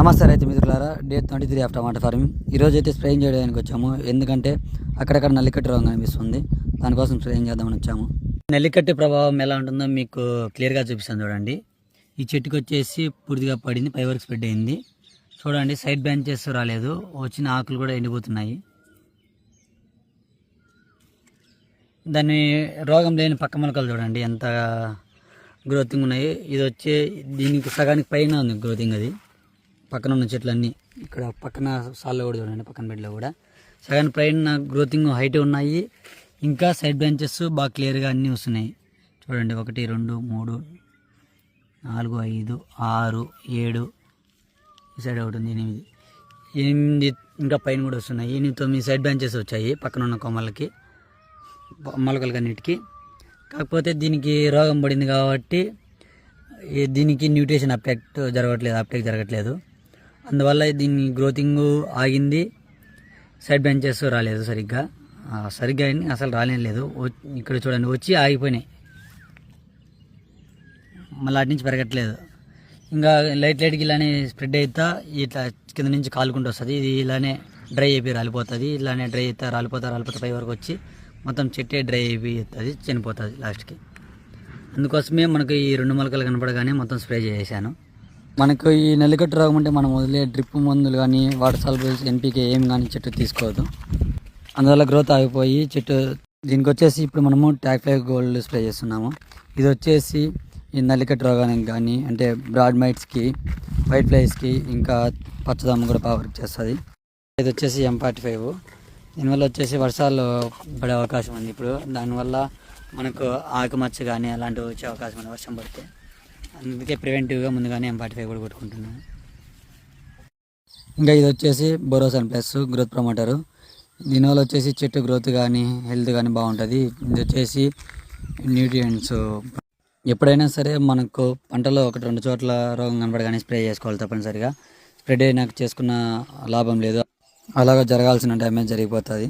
నమస్తే రైతు మిత్రులారా, డే 23 ఆఫ్ టమాటా ఫార్మింగ్. ఈరోజు అయితే స్ప్రేయింగ్ చేయడానికి వచ్చాము. ఎందుకంటే అక్కడక్కడ నల్లికట్టి రోగం కనిపిస్తుంది, దానికోసం స్ప్రేయింగ్ చేద్దామని వచ్చాము. నల్లికట్టి ప్రభావం ఎలా ఉంటుందో మీకు క్లియర్గా చూపిస్తాను చూడండి. ఈ చెట్టుకి వచ్చేసి పూర్తిగా పడింది, పై వరకు స్ప్రెడ్ అయింది. చూడండి, సైడ్ బ్రాంచెస్ రాలేదు, వచ్చిన ఆకులు కూడా ఎండిపోతున్నాయి. దాన్ని రోగం లేని పక్క మొలకలు చూడండి ఎంత గ్రోతింగ్ ఉన్నాయి. ఇది వచ్చే దీనికి సగానికి పైన ఉంది గ్రోతింగ్. అది పక్కన ఉన్న చెట్లన్నీ ఇక్కడ పక్కన సాల్లో కూడా చూడండి, పక్కన బెడ్లో కూడా సగానికి పైన గ్రోతింగ్ హైట్ ఉన్నాయి. ఇంకా సైడ్ బ్రాంచెస్ బాగా క్లియర్గా అన్నీ వస్తున్నాయి చూడండి. 1 2 3 4 5 6 7 ఈ సైడ్ ఒకటి ఉంది, 8 ఇంకా పైన కూడా వస్తున్నాయి. 8 9 సైడ్ బ్రాంచెస్ వచ్చాయి పక్కన ఉన్న కొమ్మలకి మొలకలకి అన్నిటికీ. కాకపోతే దీనికి రోగం పడింది కాబట్టి దీనికి న్యూట్రిషన్ అప్టేక్ జరగట్లేదు. అందువల్ల దీని గ్రోతింగ్ ఆగింది, సైడ్ బ్రాంచెస్ రాలేదు సరిగ్గా అసలు రాలేదు. ఇక్కడ చూడండి, వచ్చి ఆగిపోయినాయి, మళ్ళీ అటు నుంచి పెరగట్లేదు. ఇంకా లైట్కి ఇలానే స్ప్రెడ్ అవుతా ఇట్లా కింద నుంచి కాలుకుంటూ వస్తుంది. ఇది ఇలానే డ్రై అయిపోయి రాలిపోతుంది. ఇలానే డ్రై అవుతా రాలిపోతా పై వరకు వచ్చి మొత్తం చెట్టే డ్రై అయిపోతుంది, చనిపోతుంది లాస్ట్కి. అందుకోసమే మనకు ఈ 2 మొలకలు కనపడగానే మొత్తం స్ప్రే చేశాను. మనకు ఈ నల్లికట్టు రోగం అంటే మనం వదిలే డ్రిప్ మందులు కానీ వాటర్ సాల్యుబుల్స్ ఎన్పీకే ఏం కానీ చెట్టు తీసుకోవద్దు. అందువల్ల గ్రోత్ ఆగిపోయి చెట్టు. దీనికి వచ్చేసి ఇప్పుడు మనము ట్యాక్ఫ్లై గోల్డ్ స్ప్రే చేస్తున్నాము. ఇది వచ్చేసి ఈ నల్లికట్టు రోగానికి కానీ అంటే బ్రాడ్ మైట్స్కి, వైట్ ఫ్లైస్కి, ఇంకా పచ్చదమ్మ కూడా బాగా వర్క్ చేస్తుంది. ఇది వచ్చేసి M45. దీనివల్ల వచ్చేసి వర్షాలు పడే అవకాశం ఉంది ఇప్పుడు. దానివల్ల మనకు ఆకుమచ్చ కానీ అలాంటివి వచ్చే అవకాశం ఉంది వర్షం పడితే. అందుకే ప్రివెంటివ్గా ముందుగానే M45 కూడా కొట్టుకుంటున్నాను. ఇంకా ఇది వచ్చేసి బోరోసన్ ప్లస్ గ్రోత్ ప్రమోటరు. దీనివల్ల వచ్చేసి చెట్టు గ్రోత్ కానీ హెల్త్ కానీ బాగుంటుంది. ఇది వచ్చేసి న్యూట్రియంట్స్. ఎప్పుడైనా సరే మనకు పంటలో 1-2 చోట్ల రోగం కనపడగానే స్ప్రే చేసుకోవాలి తప్పనిసరిగా. స్ప్రెడ్ అయినాక చేసుకున్న లాభం లేదు, అలాగా జరగాల్సిన డ్యామేజ్ జరిగిపోతుంది.